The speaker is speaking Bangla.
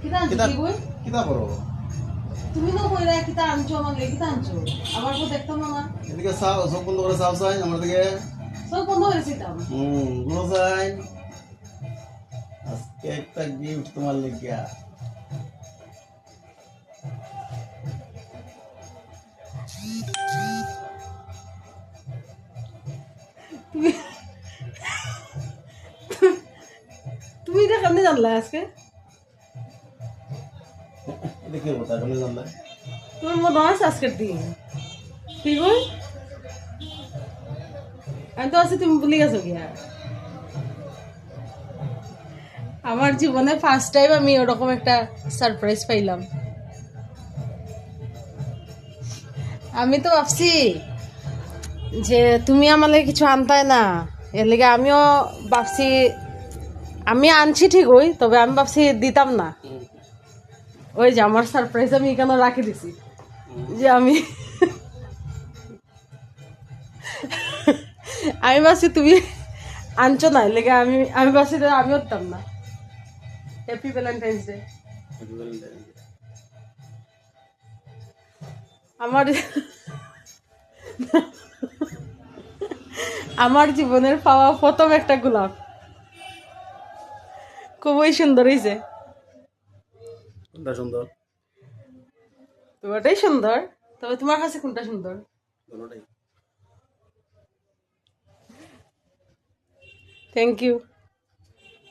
কিতা আনছো কি বই কিতা করো তুমি তো কইরা কিতা আনছো আমার লাগি কিতা আনছো আবার তো দেখতাম না এদিকে সাও সব বন্ধ করে সাও সাইন আমার দিকে সব বন্ধ হয়েছে তাম গুলো সাইন আজকে একটা গিফট তোমার লিখিয়া তুমি এটা কেমনে জানলা আজকে দেখে বতা কেমনে জানলা তোমার মনে আছে আজকের দিন কি কই আমি তো আছি তুমি ভুলে গেছো কি আমার জীবনে ফার্স্ট টাইম আমি ওরকম একটা সারপ্রাইজ পাইলাম আমি তো ভাবছি যে তুমি আমাকে কিছু আনতাই না এর লেগে আমিও ভাবছি আমি আনছি ঠিক ওই তবে আমি ভাবছি দিতাম না ওই যে আমার সারপ্রাইজ আমি এখানে রাখি দিছি যে আমি আমি ভাবছি তুমি আনছো না এর লেগে আমি ভাবছি আমিও দিতাম না হ্যাপি ভ্যালেন্টাইন্স ডে আমার আমার জীবনের পাওয়া প্রথম একটা গোলাপ খুবই সুন্দর হয়েছে কোনটা সুন্দর তোমারটাই সুন্দর তবে তোমার কাছে কোনটা সুন্দর দুটোটাই থ্যাংক ইউ